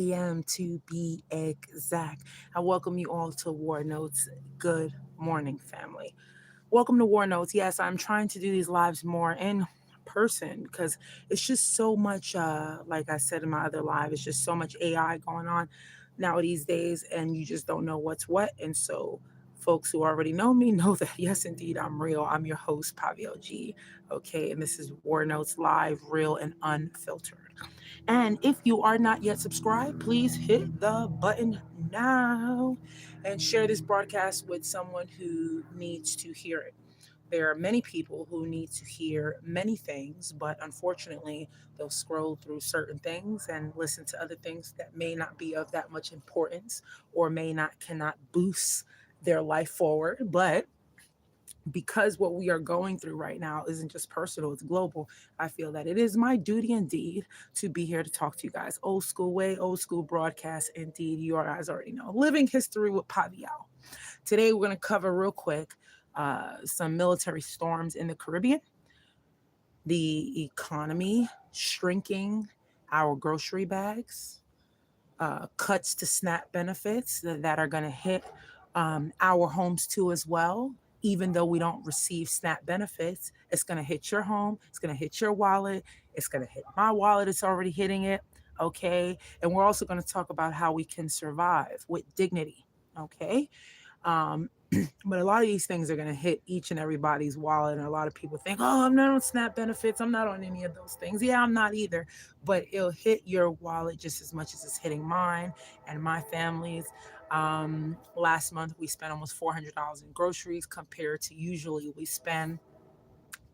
a.m. to be exact. I welcome you all to War Notes. Good morning, family. Welcome to War Notes. Yes, I'm trying to do these lives more in person because it's just so much, like I said in my other live, it's just so much AI going on now these days, and you just don't know what's what. And so, folks who already know me know that, yes, indeed, I'm real. I'm your host, Pavio G. Okay, and this is War Notes Live, real and unfiltered. And if you are not yet subscribed, please hit the button now and share this broadcast with someone who needs to hear it. There are many people who need to hear many things, but unfortunately, they'll scroll through certain things and listen to other things that may not be of that much importance or may not cannot boost their life forward. But because what we are going through right now isn't just personal, it's global, I feel that it is my duty indeed to be here to talk to you guys. Old school way, old school broadcast indeed. You guys already know. Living history with Pavial. Today we're going to cover real quick some military storms in the Caribbean, the economy shrinking, our grocery bags, cuts to SNAP benefits that are going to hit our homes too as well. Even though we don't receive SNAP benefits, it's going to hit your home. It's going to hit your wallet. It's going to hit my wallet. It's already hitting it. Okay. And we're also going to talk about how we can survive with dignity. Okay. Um, but a lot of these things are going to hit each and everybody's wallet. And a lot of people think, oh, I'm not on SNAP benefits. I'm not on any of those things. Yeah, I'm not either. But it'll hit your wallet just as much as it's hitting mine and my family's. Last month, we spent almost $400 in groceries compared to usually we spend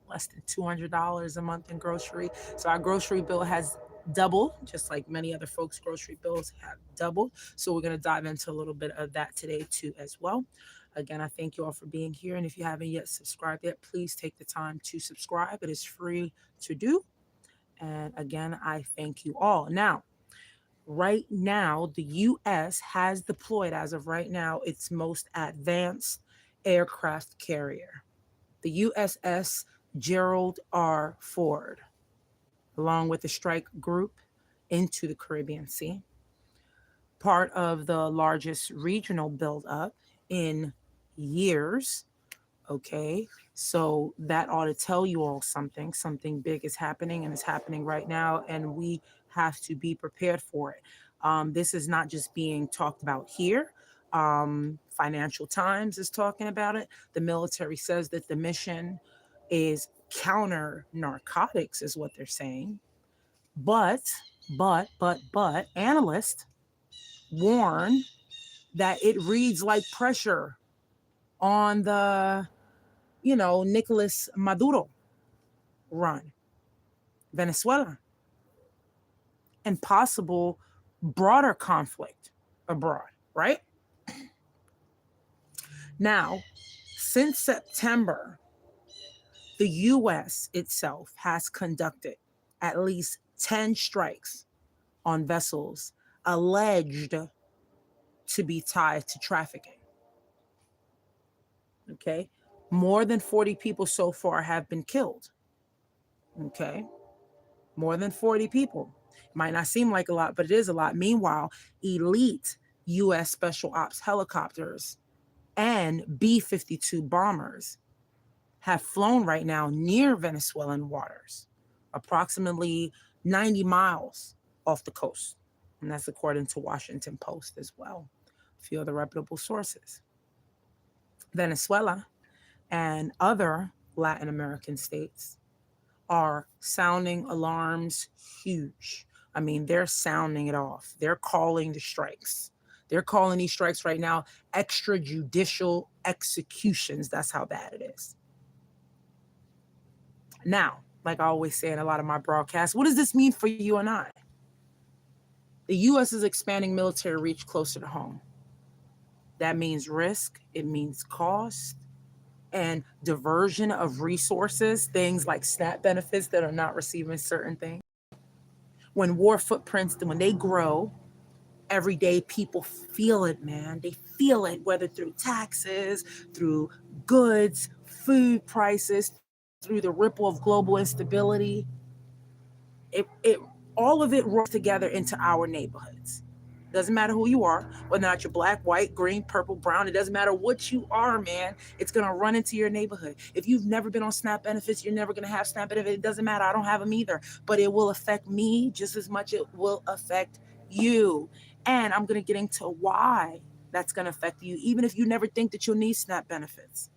less than $200 a month in grocery. So our grocery bill has doubled, just like many other folks' grocery bills have doubled. So we're going to dive into a little bit of that today too as well. Again, I thank you all for being here. And if you haven't yet subscribed yet, please take the time to subscribe. It is free to do. And again, I thank you all. Now, right now, the U.S. has deployed, as of right now, its most advanced aircraft carrier, the USS Gerald R. Ford, along with the strike group into the Caribbean Sea, part of the largest regional buildup in years. Okay, so that ought to tell you all something. Something big is happening and it's happening right now, and we have to be prepared for it. This is not just being talked about here. Financial Times is talking about it. The military says that the mission is counter narcotics, is what they're saying. But, but, analysts warn that it reads like pressure on the, Nicolas Maduro run, Venezuela, and possible broader conflict abroad, right? Now, since September, the US itself has conducted at least 10 strikes on vessels alleged to be tied to trafficking. Okay. More than 40 people so far have been killed. Okay. More than 40 people. Might not seem like a lot, but it is a lot. Meanwhile, elite US Special Ops helicopters and B 52 bombers have flown right now near Venezuelan waters, approximately 90 miles off the coast. And that's according to Washington Post as well, a few other reputable sources. Venezuela and other Latin American states are sounding alarms huge. I mean, they're sounding it off. They're calling the strikes. They're calling these strikes right now extrajudicial executions. That's how bad it is. Now, like I always say in a lot of my broadcasts, what does this mean for you and I? The U.S. is expanding military reach closer to home. That means risk, it means cost, and diversion of resources, things like SNAP benefits that are not receiving certain things. When war footprints, when they grow, everyday people feel it, man. They feel it, whether through taxes, through goods, food prices, through the ripple of global instability. It all of it rolls together into our neighborhoods. Doesn't matter who you are, whether or not you're black, white, green, purple, brown. It doesn't matter what you are, man. It's going to run into your neighborhood. If you've never been on SNAP benefits, you're never going to have SNAP benefits. It doesn't matter. I don't have them either. But it will affect me just as much it will affect you. And I'm going to get into why that's going to affect you, even if you never think that you'll need SNAP benefits.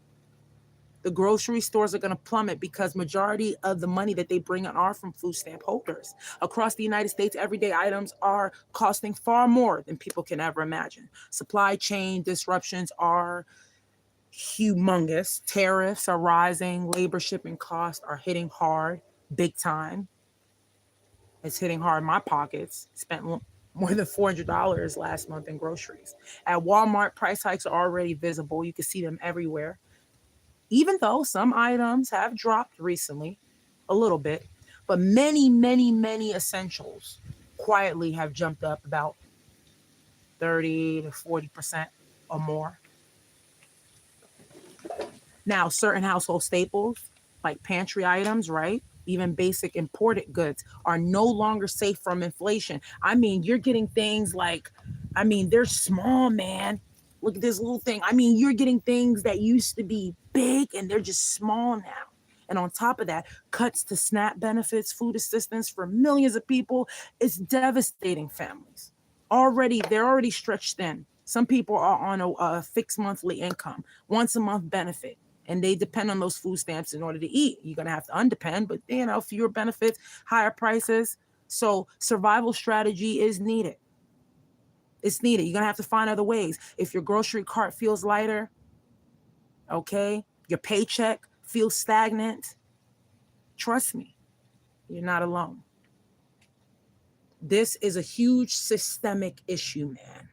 The grocery stores are going to plummet because majority of the money that they bring in are from food stamp holders. Across the United States, everyday items are costing far more than people can ever imagine. Supply chain disruptions are humongous. Tariffs are rising. Labor shipping costs are hitting hard, big time. It's hitting hard in my pockets. Spent more than $400 last month in groceries. At Walmart, price hikes are already visible. You can see them everywhere, even though some items have dropped recently a little bit, but many essentials quietly have jumped up about 30 to 40% or more. Now, certain household staples like pantry items, right? Even basic imported goods are no longer safe from inflation. I mean, you're getting things like, they're small, man. Look at this little thing. You're getting things that used to be big and they're just small now. And on top of that, cuts to SNAP benefits, food assistance for millions of people, it's devastating families. They're already stretched thin. Some people are on a fixed monthly income, once a month benefit, and they depend on those food stamps in order to eat. You're going to have to undepend, but fewer benefits, higher prices. So survival strategy is needed. It's needed. You're going to have to find other ways. If your grocery cart feels lighter, okay, your paycheck feels stagnant, trust me, you're not alone. This is a huge systemic issue, man.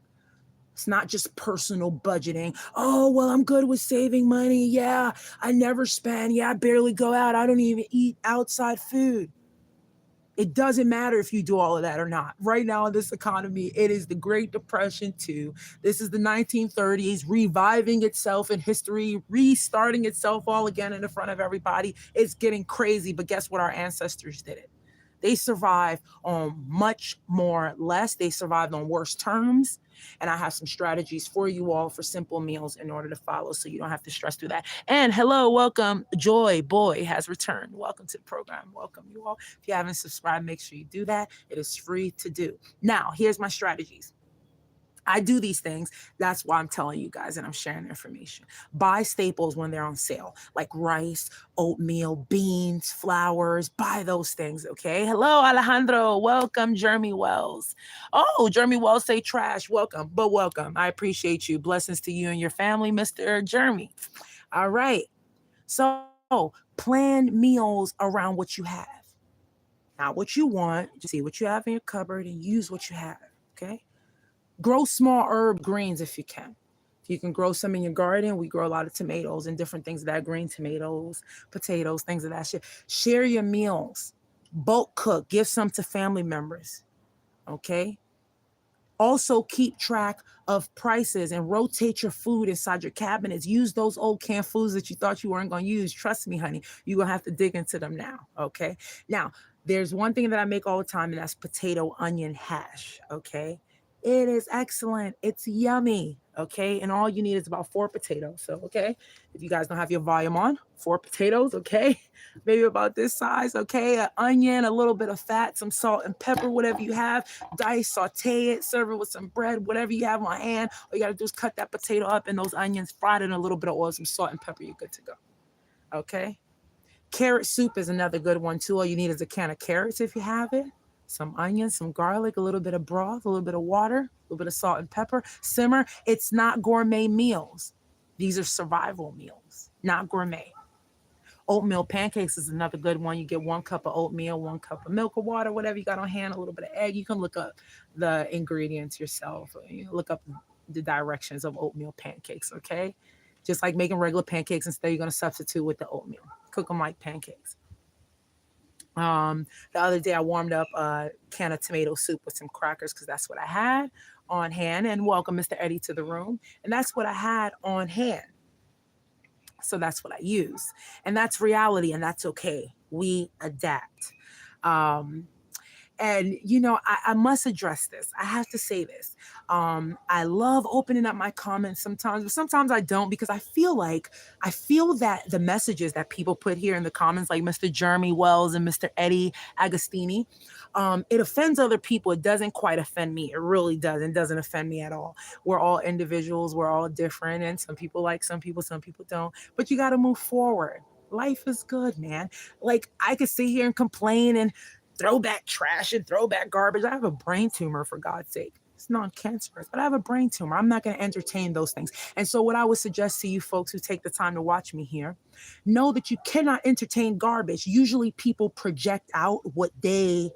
It's not just personal budgeting. Oh, well, I'm good with saving money. Yeah, I never spend. Yeah, I barely go out. I don't even eat outside food. It doesn't matter if you do all of that or not. Right now in this economy, it is the Great Depression too. This is the 1930s reviving itself in history, restarting itself all again in the front of everybody. It's getting crazy, but guess what? Our ancestors did it. They survived on much more less. They survived on worse terms. And I have some strategies for you all for simple meals in order to follow so you don't have to stress through that. And hello, welcome. Joy Boy has returned. Welcome to the program. Welcome you all. If you haven't subscribed, make sure you do that. It is free to do. Now, here's my strategies. I do these things. That's why I'm telling you guys and I'm sharing the information. Buy staples when they're on sale, like rice, oatmeal, beans, flours. Buy those things, okay? Hello, Alejandro. Welcome, Jeremy Wells. Oh, Jeremy Wells say trash. Welcome, but welcome. I appreciate you. Blessings to you and your family, Mr. Jeremy. All right. So plan meals around what you have. Not what you want. Just see what you have in your cupboard and use what you have, okay? Grow small herb greens if you can. If you can grow some in your garden, we grow a lot of tomatoes and different things of that, green tomatoes, potatoes, things of that shit. Share your meals. Bulk cook. Give some to family members. Okay? Also keep track of prices and rotate your food inside your cabinets. Use those old canned foods that you thought you weren't going to use. Trust me, honey, you're going to have to dig into them now. Okay? Now, there's one thing that I make all the time, and that's potato onion hash. Okay? It is excellent. It's yummy. Okay. And all you need is about 4 potatoes. So, okay. If you guys don't have your volume on, 4 potatoes. Okay. Maybe about this size. Okay. An onion, a little bit of fat, some salt and pepper, whatever you have. Dice, saute it, serve it with some bread, whatever you have on hand. All you got to do is cut that potato up and those onions, fried in a little bit of oil, some salt and pepper. You're good to go. Okay. Carrot soup is another good one too. All you need is a can of carrots if you have it. Some onions, some garlic, a little bit of broth, a little bit of water, a little bit of salt and pepper. Simmer. It's not gourmet meals. These are survival meals, not gourmet. Oatmeal pancakes is another good one. You get 1 cup of oatmeal, 1 cup of milk or water, whatever you got on hand, a little bit of egg. You can look up the ingredients yourself. You look up the directions of oatmeal pancakes, okay? Just like making regular pancakes, instead you're going to substitute with the oatmeal. Cook them like pancakes. The other day I warmed up a can of tomato soup with some crackers because that's what I had on hand. And welcome Mr. Eddie to the room. And that's what I had on hand. So that's what I use. And that's reality and that's okay. We adapt. Um, And I must address this. I have to say this. I love opening up my comments sometimes, but sometimes I don't, because I feel that the messages that people put here in the comments, like Mr. Jeremy Wells and Mr. Eddie Agostini, it offends other people. It doesn't quite offend me. It really doesn't. It doesn't offend me at all. We're all individuals. We're all different, and some people like some people don't. But you got to move forward. Life is good, man. Like, I could sit here and complain and throw back trash and throw back garbage. I have a brain tumor, for God's sake. It's non-cancerous, but I have a brain tumor. I'm not going to entertain those things. And so what I would suggest to you folks who take the time to watch me here, know that you cannot entertain garbage. Usually people project out what they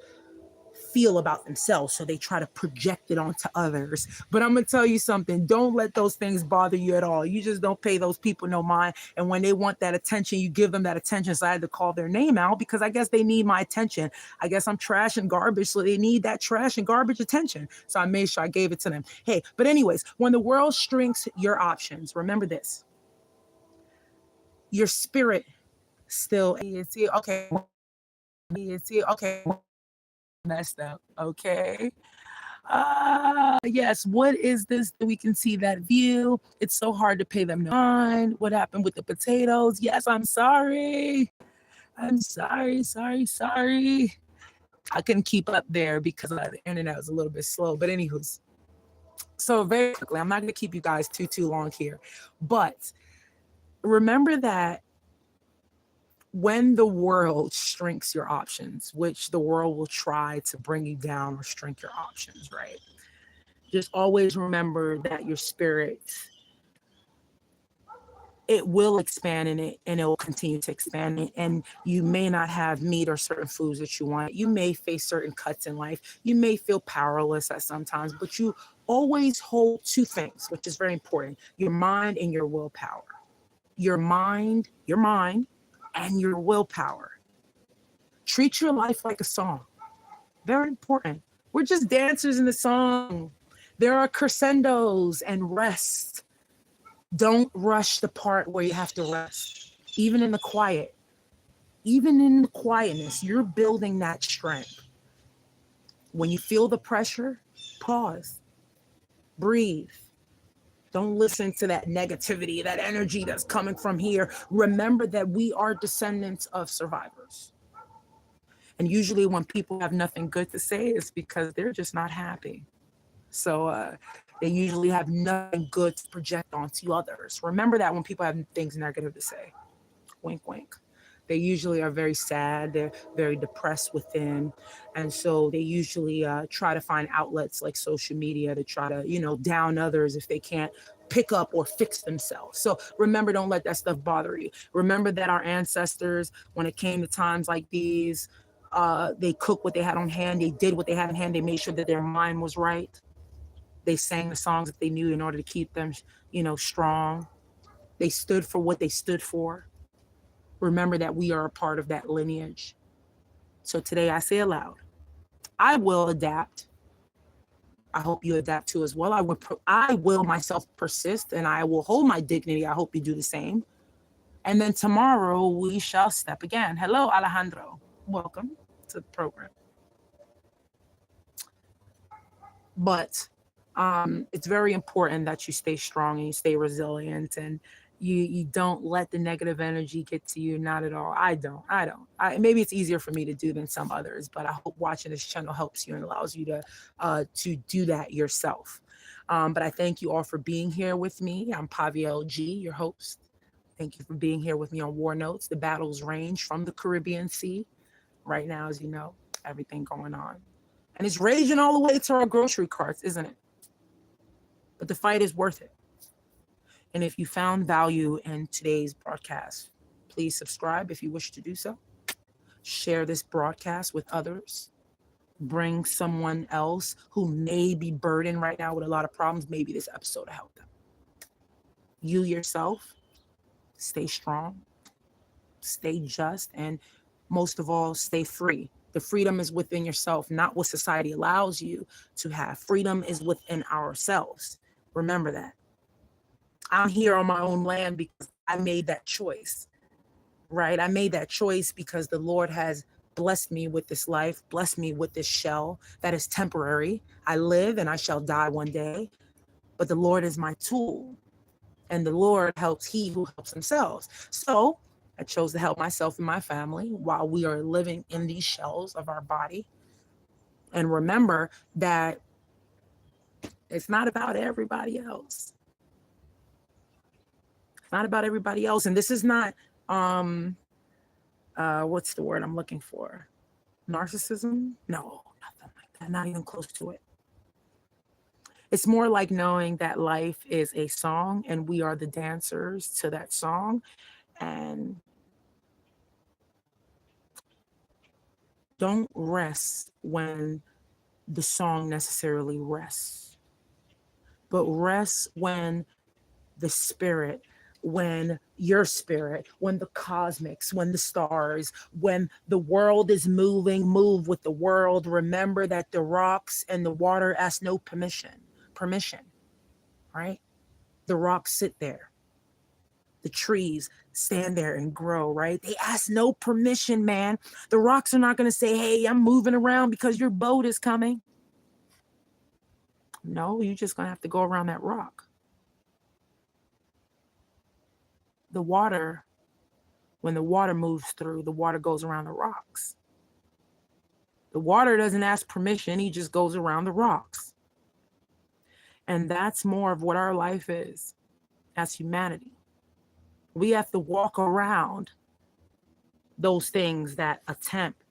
feel about themselves, so they try to project it onto others. But I'm gonna tell you something: don't let those things bother you at all. You just don't pay those people no mind, and when they want that attention, you give them that attention. So I had to call their name out, because I guess they need my attention. I guess I'm trash and garbage, so they need that trash and garbage attention. So I made sure I gave it to them. Hey, but anyways, when the world shrinks your options, remember this: your spirit still. Okay, okay, messed up. Okay. Yes. What is this? We can see that view. It's so hard to pay them no mind. What happened with the potatoes? Yes, I'm sorry. I'm sorry, sorry. I couldn't keep up there because the internet was a little bit slow. But anywho's, so very quickly, I'm not going to keep you guys too long here. But remember that when the world shrinks your options, which the world will try to bring you down or shrink your options, right? Just always remember that your spirit, it will expand in it, and it will continue to expand. And you may not have meat or certain foods that you want. You may face certain cuts in life. You may feel powerless at sometimes, but you always hold two things, which is very important: your mind and your willpower. Your mind, and your willpower. Treat your life like a song. Very important. We're just dancers in the song. There are crescendos and rest. Don't rush the part where you have to rest. Even in the quiet, even in the quietness, you're building that strength. When you feel the pressure, pause, breathe. Don't listen to that negativity, that energy that's coming from here. Remember that we are descendants of survivors. And usually when people have nothing good to say, it's because they're just not happy. So they usually have nothing good to project onto others. Remember that when people have things negative to say. Wink, wink. They usually are very sad. They're very depressed within. And so they usually try to find outlets like social media to try to, down others if they can't pick up or fix themselves. So remember, don't let that stuff bother you. Remember that our ancestors, when it came to times like these, they cooked what they had on hand. They did what they had in hand. They made sure that their mind was right. They sang the songs that they knew in order to keep them, strong. They stood for what they stood for. Remember that we are a part of that lineage. So today I say aloud, I will adapt. I hope you adapt too as well. I will myself persist, and I will hold my dignity. I hope you do the same. And then tomorrow we shall step again. Hello, Alejandro. Welcome to the program. But it's very important that you stay strong and you stay resilient, and you don't let the negative energy get to you. Not at all. I don't. Maybe it's easier for me to do than some others, but I hope watching this channel helps you and allows you to do that yourself. But I thank you all for being here with me. I'm Paviel G, your host. Thank you for being here with me on War Notes. The battles range from the Caribbean Sea. Right now, as you know, everything going on. And it's raging all the way to our grocery carts, isn't it? But the fight is worth it. And if you found value in today's broadcast, please subscribe if you wish to do so. Share this broadcast with others. Bring someone else who may be burdened right now with a lot of problems. Maybe this episode will help them. You yourself, stay strong, stay just, and most of all, stay free. The freedom is within yourself, not what society allows you to have. Freedom is within ourselves. Remember that. I'm here on my own land because I made that choice, right? I made that choice because the Lord has blessed me with this life, blessed me with this shell that is temporary. I live and I shall die one day, but the Lord is my tool, and the Lord helps he who helps themselves. So I chose to help myself and my family while we are living in these shells of our body. And remember that it's not about everybody else. It's not about everybody else. And this is not what's the word I'm looking for? Narcissism? No, nothing like that. Not even close to it. It's more like knowing that life is a song and we are the dancers to that song. And don't rest when the song necessarily rests, but rest when the spirit, when your spirit, when the cosmics, when the stars, when the world is moving, move with the world. Remember that the rocks and the water ask no permission, right? The rocks sit there. The trees stand there and grow, right? They ask no permission, man. The rocks are not going to say, hey, I'm moving around because your boat is coming. No, you're just going to have to go around that rock. The water, when the water moves through, the water goes around the rocks. The water doesn't ask permission, he just goes around the rocks. And that's more of what our life is as humanity. We have to walk around those things that attempt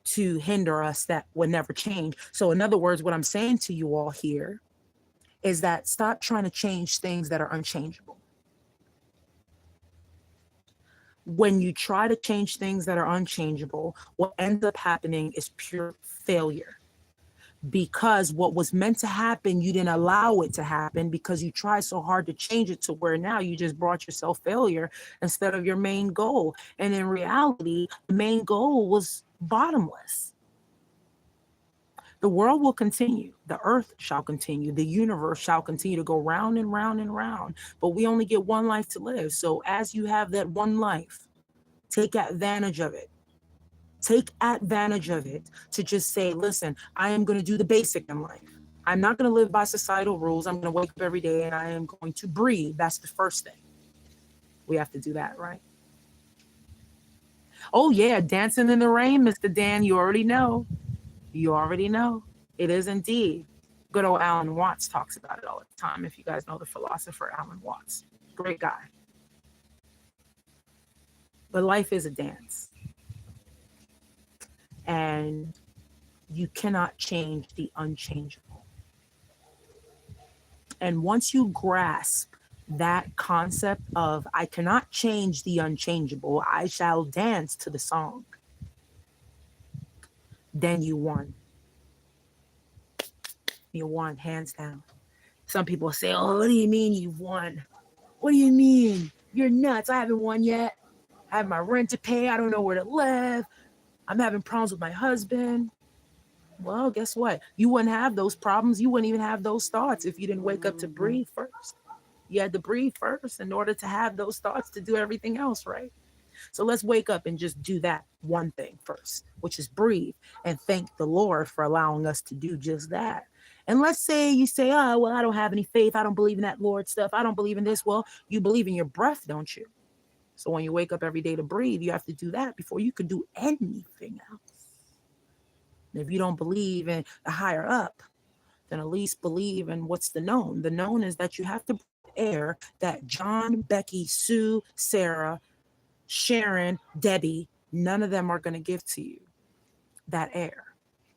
to hinder us that would never change. So in other words, what I'm saying to you all here is that stop trying to change things that are unchangeable. When you try to change things that are unchangeable, what ends up happening is pure failure. Because what was meant to happen, you didn't allow it to happen because you tried so hard to change it to where now you just brought yourself failure instead of your main goal. And in reality, the main goal was bottomless. The world will continue. The earth shall continue. The universe shall continue to go round and round and round. But we only get one life to live. So as you have that one life, take advantage of it. Take advantage of it to just say, listen, I am going to do the basic in life. I'm not going to live by societal rules. I'm going to wake up every day and I am going to breathe. That's the first thing. We have to do that, right? Oh, yeah, dancing in the rain, Mr. Dan, you already know. You already know. It is indeed. Good old Alan Watts talks about it all the time. If you guys know the philosopher Alan Watts, great guy. But life is a dance. And you cannot change the unchangeable. And once you grasp that concept of I cannot change the unchangeable, I shall dance to the song, then you won. You won, hands down. Some people say, oh, what do you mean you've won? What do you mean? You're nuts. I haven't won yet. I have my rent to pay. I don't know where to live. I'm having problems with my husband. Well, guess what? You wouldn't have those problems. You wouldn't even have those thoughts if you didn't wake up to breathe first. You had to breathe first in order to have those thoughts to do everything else, right? So let's wake up and just do that one thing first, which is breathe and thank the Lord for allowing us to do just that. And let's say you say, oh, well, I don't have any faith. I don't believe in that Lord stuff. I don't believe in this. Well, you believe in your breath, don't you? So when you wake up every day to breathe, you have to do that before you could do anything else. And if you don't believe in the higher up, then at least believe in what's the known. The known is that you have to breathe air that John, Becky, Sue, Sarah, Sharon, Debbie, none of them are going to give to you. That air.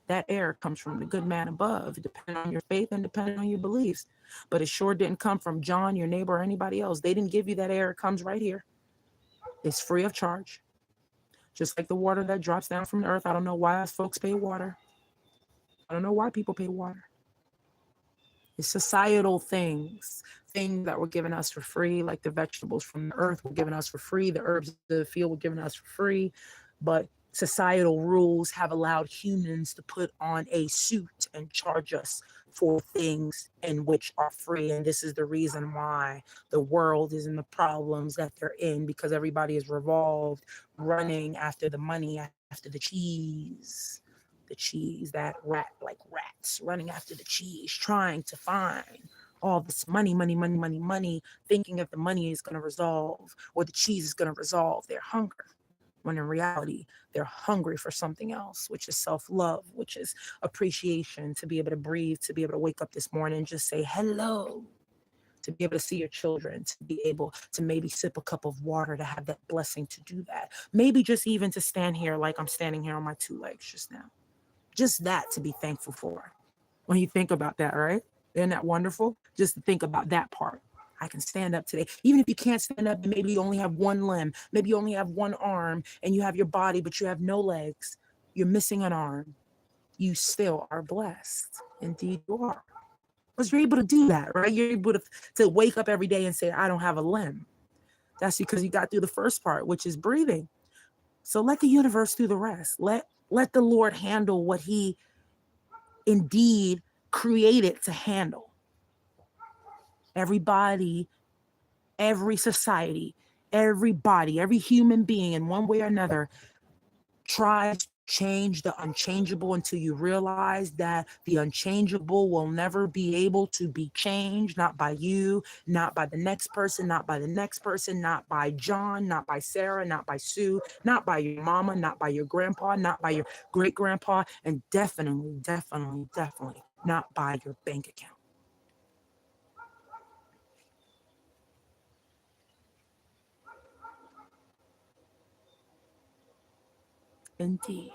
That air comes from the good man above, depending on your faith and depending on your beliefs. But it sure didn't come from John, your neighbor, or anybody else. They didn't give you that air. It comes right here. It's free of charge. Just like the water that drops down from the earth. I don't know why us folks pay water. I don't know why people pay water. It's societal things that were given us for free, like the vegetables from the earth were given us for free, the herbs of the field were given us for free. But societal rules have allowed humans to put on a suit and charge us for things in which are free. And this is the reason why the world is in the problems that they're in, because everybody is revolved, running after the money, after after the cheese. The cheese, that rat, like rats running after the cheese, trying to find all this money, money, money, money, money, thinking that the money is going to resolve or the cheese is going to resolve their hunger. When in reality, they're hungry for something else, which is self love, which is appreciation, to be able to breathe, to be able to wake up this morning and just say hello, to be able to see your children, to be able to maybe sip a cup of water, to have that blessing to do that. Maybe just even to stand here like I'm standing here on my two legs just now. Just that to be thankful for. When you think about that, right? Isn't that wonderful? Just to think about that part. I can stand up today. Even if you can't stand up and maybe you only have one limb, maybe you only have one arm and you have your body, but you have no legs, you're missing an arm, you still are blessed. Indeed, you are. Because you're able to do that, right? You're able to wake up every day and say, I don't have a limb. That's because you got through the first part, which is breathing. So let the universe do the rest. Let the Lord handle what he indeed created to handle. Everybody, every society, everybody, every human being in one way or another tries to change the unchangeable until you realize that the unchangeable will never be able to be changed, not by you, not by the next person, not by the next person, not by John, not by Sarah, not by Sue, not by your mama, not by your grandpa, not by your great grandpa, and definitely, definitely, definitely not by your bank account. Indeed.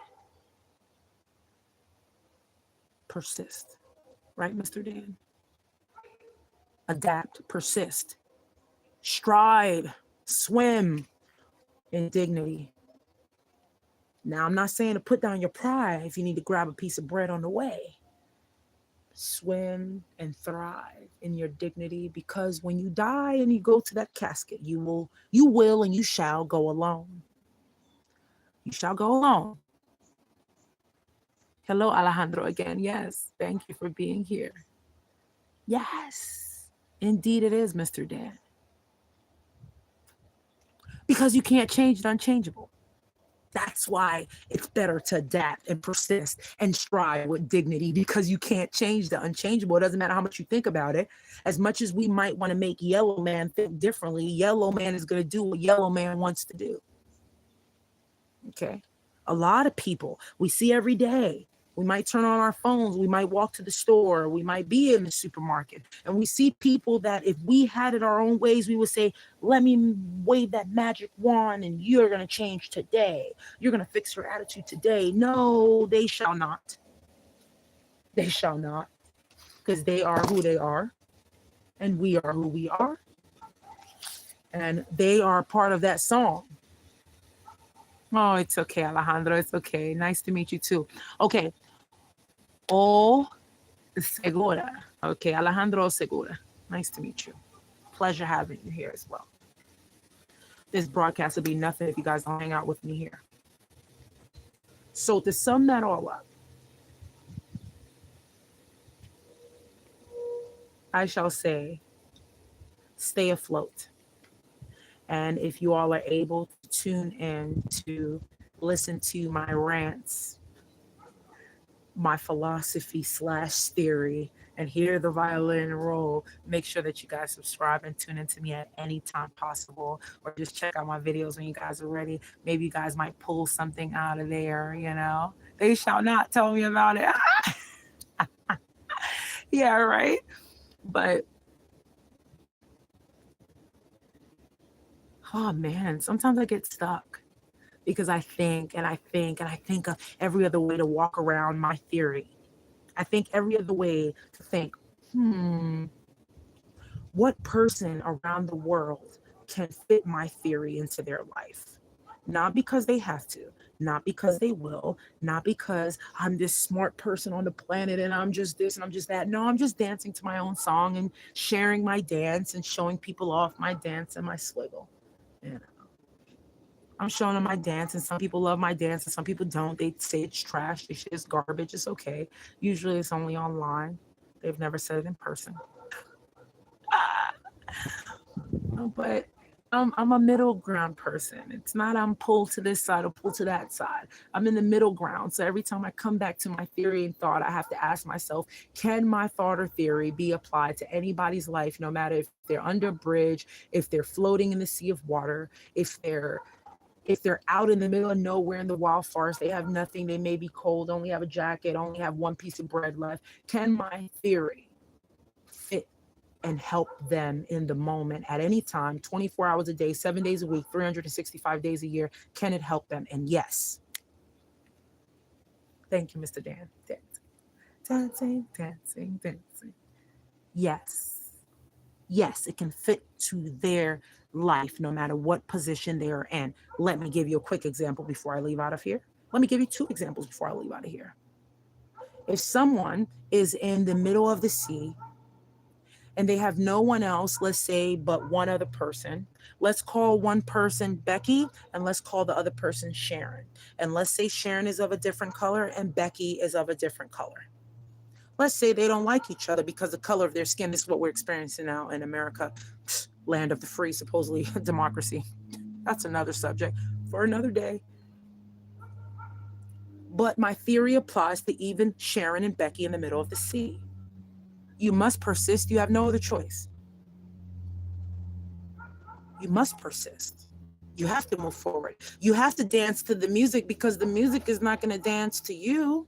Persist. Right, Mr. Dan? Adapt, persist, stride, swim in dignity. Now, I'm not saying to put down your pride if you need to grab a piece of bread on the way. Swim and thrive in your dignity, because when you die and you go to that casket, you will and you shall go alone. You shall go alone. Hello, Alejandro, again. Yes, thank you for being here. Yes, indeed it is, Mr. Dan. Because you can't change the unchangeable. That's why it's better to adapt and persist and strive with dignity, because you can't change the unchangeable. It doesn't matter how much you think about it. As much as we might want to make Yellow Man think differently, Yellow Man is going to do what Yellow Man wants to do. Okay. A lot of people we see every day. We might turn on our phones. We might walk to the store. We might be in the supermarket. And we see people that if we had it our own ways, we would say, let me wave that magic wand and you're going to change today. You're going to fix your attitude today. No, they shall not. They shall not. Because they are who they are. And we are who we are. And they are part of that song. Oh, it's okay, Alejandro. It's okay. Nice to meet you too. Okay. Oh, Segura. Okay, Alejandro Segura. Nice to meet you. Pleasure having you here as well. This broadcast would be nothing if you guys don't hang out with me here. So to sum that all up, I shall say, stay afloat. And if you all are able to tune in to listen to my rants, my philosophy / theory, and hear the violin roll, make sure that you guys subscribe and tune into me at any time possible, or just check out my videos when you guys are ready. Maybe you guys might pull something out of there, They shall not tell me about it. Yeah, right? But, oh man, sometimes I get stuck because I think and I think and I think of every other way to walk around my theory. I think every other way to think, what person around the world can fit my theory into their life? Not because they have to, not because they will, not because I'm this smart person on the planet and I'm just this and I'm just that. No, I'm just dancing to my own song and sharing my dance and showing people off my dance and my swiggle. I'm showing them my dance, and some people love my dance and some people don't. They say it's trash, they say it's garbage. It's okay. Usually it's only online. They've never said it in person. But I'm a middle ground person. It's not I'm pulled to this side or pulled to that side. I'm in the middle ground. So every time I come back to my theory and thought, I have to ask myself, can my thought or theory be applied to anybody's life, no matter if they're under a bridge, if they're floating in the sea of water, if they're out in the middle of nowhere in the wild forest, they have nothing, they may be cold, only have a jacket, only have one piece of bread left. Can my theory fit and help them in the moment at any time, 24 hours a day, 7 days a week, 365 days a year? Can it help them? And yes. Thank you, Mr. Dan. Dancing, dancing, dancing. Yes. Yes, it can fit to their life no matter what position they are in. Let me give you a quick example before I leave out of here. Let me give you two examples before I leave out of here. If someone is in the middle of the sea and they have no one else, let's say, but one other person. Let's call one person Becky and let's call the other person Sharon. And let's say Sharon is of a different color and Becky is of a different color. Let's say they don't like each other because the color of their skin. This is what we're experiencing now in America, land of the free, supposedly democracy. That's another subject for another day. But my theory applies to even Sharon and Becky in the middle of the sea. You must persist. You have no other choice. You must persist. You have to move forward. You have to dance to the music because the music is not going to dance to you.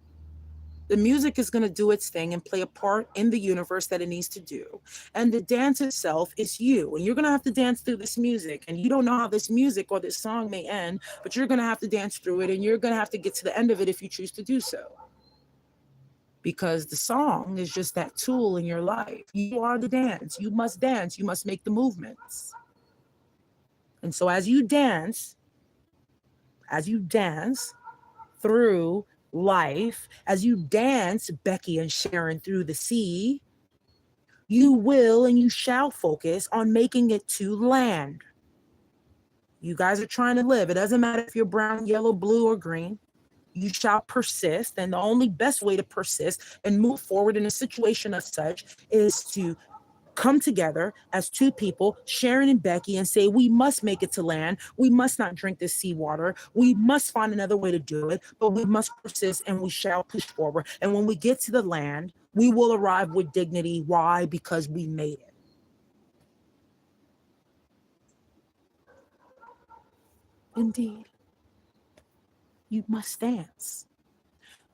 The music is going to do its thing and play a part in the universe that it needs to do. And the dance itself is you. And you're going to have to dance through this music. And you don't know how this music or this song may end, but you're going to have to dance through it. And you're going to have to get to the end of it if you choose to do so. Because the song is just that tool in your life. You are the dance. You must dance. You must make the movements. And so as you dance through life, as you dance Becky and Sharon through the sea, you will and you shall focus on making it to land. You guys are trying to live. It doesn't matter if you're brown, yellow, blue, or green. You shall persist. And the only best way to persist and move forward in a situation of such is to come together as two people, Sharon and Becky, and say, we must make it to land. We must not drink this seawater. We must find another way to do it, but we must persist and we shall push forward. And when we get to the land, we will arrive with dignity. Why? Because we made it. Indeed. You must dance.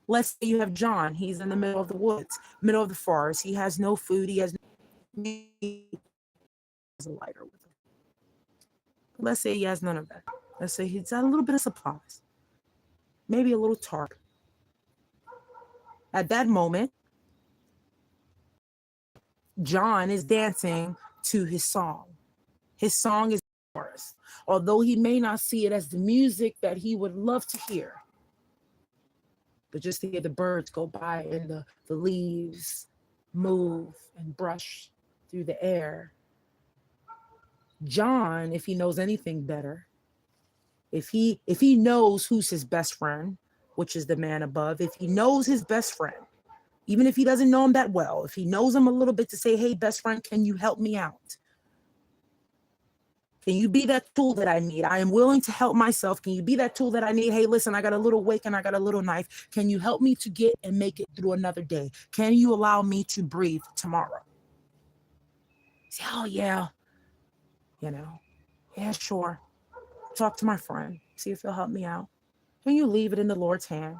Let's say you have John. He's in the middle of the woods, middle of the forest. He has no food. He has no a lighter with him. Let's say he has none of that. Let's say he's got a little bit of supplies, maybe a little tarp. At that moment, John is dancing to his song. His song is chorus, although he may not see it as the music that he would love to hear. But just to hear the birds go by and the leaves move and brush through the air. John, if he knows anything better, if he knows who's his best friend, which is the man above, if he knows his best friend, even if he doesn't know him that well, if he knows him a little bit, to say, hey, best friend, can you help me out? Can you be that tool that I need? I am willing to help myself. Can you be that tool that I need? Hey, listen, I got a little wick and I got a little knife. Can you help me to get and make it through another day? Can you allow me to breathe tomorrow? Say, oh, yeah, yeah, sure. Talk to my friend, see if he'll help me out. And you leave it in the Lord's hand.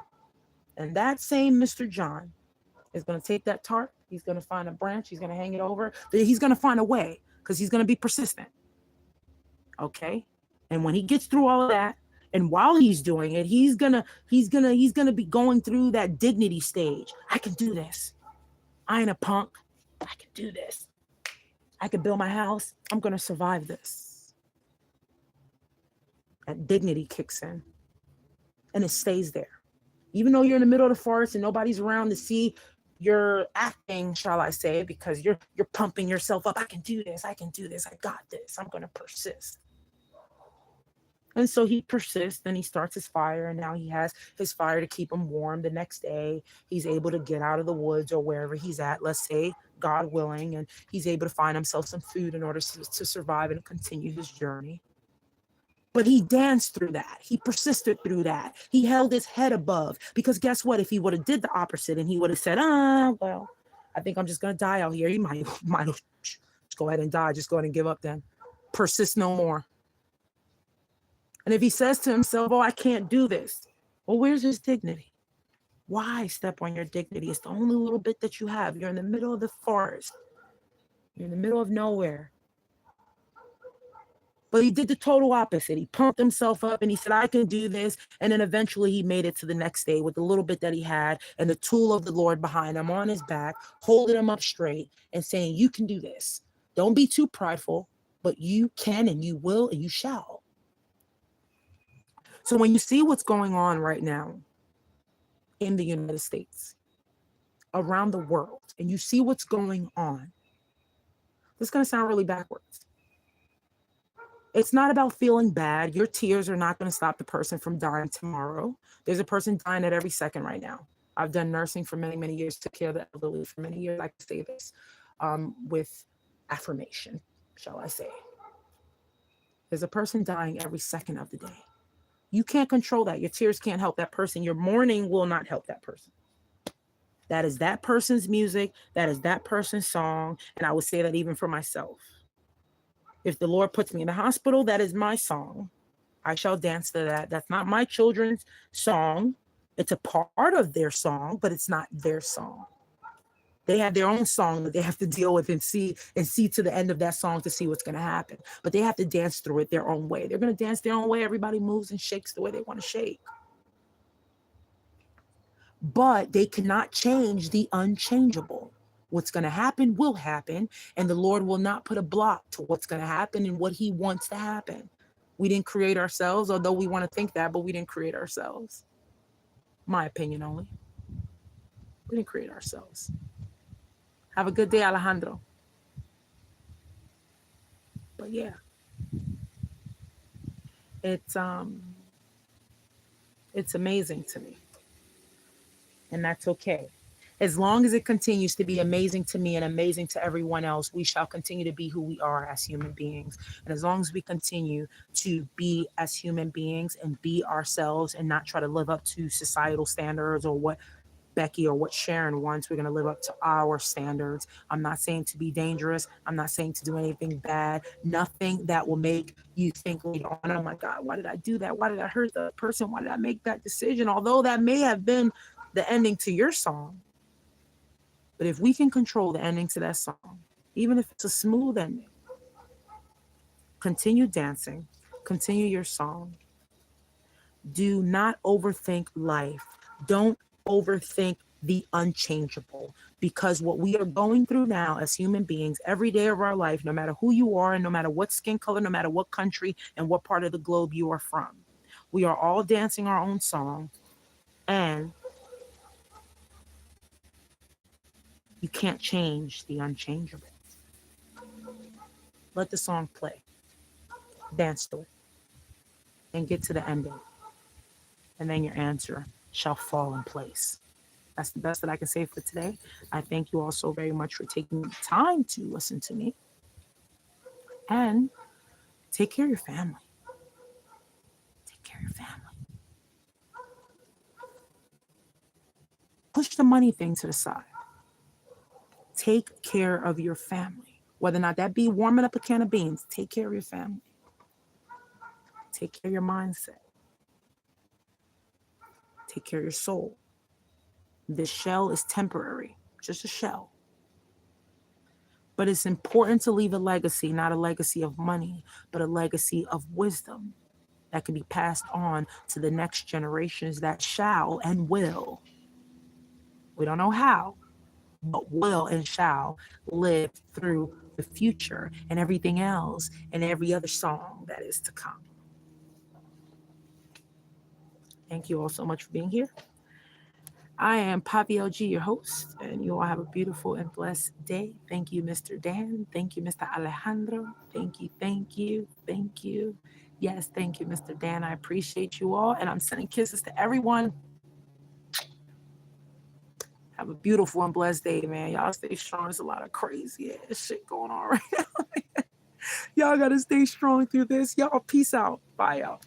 And that same Mr. John is going to take that tarp. He's going to find a branch. He's going to hang it over. He's going to find a way because he's going to be persistent. Okay. And when he gets through all of that, and while he's doing it, he's gonna be going through that dignity stage. I can do this. I ain't a punk. I can do this. I can build my house. I'm gonna survive this. That dignity kicks in, and it stays there. Even though you're in the middle of the forest and nobody's around to see, you're acting, shall I say, because you're pumping yourself up. I can do this. I can do this. I got this. I'm gonna persist. And so he persists and he starts his fire, and now he has his fire to keep him warm. The next day, he's able to get out of the woods or wherever he's at, let's say God willing, and he's able to find himself some food in order to survive and continue his journey. But he danced through that. He persisted through that. He held his head above, because guess what? If he would have did the opposite and he would have said, well, I think I'm just going to die out here. He might just go ahead and die. Just go ahead and give up then. Persist no more. And if he says to himself, oh, I can't do this. Well, where's his dignity? Why step on your dignity? It's the only little bit that you have. You're in the middle of the forest. You're in the middle of nowhere. But he did the total opposite. He pumped himself up and he said, I can do this. And then eventually he made it to the next day with the little bit that he had and the tool of the Lord behind him on his back, holding him up straight and saying, you can do this. Don't be too prideful, but you can and you will and you shall. So when you see what's going on right now in the United States, around the world, and you see what's going on, this is going to sound really backwards. It's not about feeling bad. Your tears are not going to stop the person from dying tomorrow. There's a person dying at every second right now. I've done nursing for many, many years, took care of the elderly for many years. I can say this with affirmation, shall I say. There's a person dying every second of the day. You can't control that. Your tears can't help that person. Your mourning will not help that person. That is that person's music. That is that person's song. And I would say that even for myself. If the Lord puts me in the hospital, that is my song. I shall dance to that. That's not my children's song. It's a part of their song, but it's not their song. They have their own song that they have to deal with and see to the end of that song to see what's going to happen. But they have to dance through it their own way. They're going to dance their own way. Everybody moves and shakes the way they want to shake. But they cannot change the unchangeable. What's going to happen will happen, and the Lord will not put a block to what's going to happen and what he wants to happen. We didn't create ourselves, although we want to think that, but we didn't create ourselves. My opinion only. We didn't create ourselves. Have a good day, Alejandro. But yeah, it's amazing to me, and that's okay. As long as it continues to be amazing to me and amazing to everyone else, we shall continue to be who we are as human beings. And as long as we continue to be as human beings and be ourselves and not try to live up to societal standards or what Becky or what Sharon wants, we're going to live up to our standards. I'm not saying to be dangerous. I'm not saying to do anything bad. Nothing that will make you think later on, oh my God, why did I do that? Why did I hurt the person? Why did I make that decision? Although that may have been the ending to your song. But if we can control the ending to that song, even if it's a smooth ending, continue dancing, continue your song. Do not overthink life. Don't overthink the unchangeable, because what we are going through now as human beings every day of our life, no matter who you are and no matter what skin color, no matter what country and what part of the globe you are from, we are all dancing our own song, and you can't change the unchangeable. Let the song play. Dance to it. And get to the ending. And then your answer shall fall in place. That's the best that I can say for today. I thank you all so very much for taking the time to listen to me. And take care of your family. Take care of your family. Push the money thing to the side. Take care of your family. Whether or not that be warming up a can of beans, take care of your family. Take care of your mindset. Take care of your soul. This shell is temporary, just a shell. But it's important to leave a legacy, not a legacy of money, but a legacy of wisdom that can be passed on to the next generations that shall and will. We don't know how, but will and shall live through the future and everything else and every other song that is to come. Thank you all so much for being here. I am Poppy LG, your host, and you all have a beautiful and blessed day. Thank you, Mr. Dan. Thank you, Mr. Alejandro. Thank you, thank you, thank you. Yes, thank you, Mr. Dan. I appreciate you all, and I'm sending kisses to everyone. Have a beautiful and blessed day, man. Y'all stay strong. There's a lot of crazy ass shit going on right now. Y'all gotta stay strong through this. Y'all, peace out. Bye, y'all.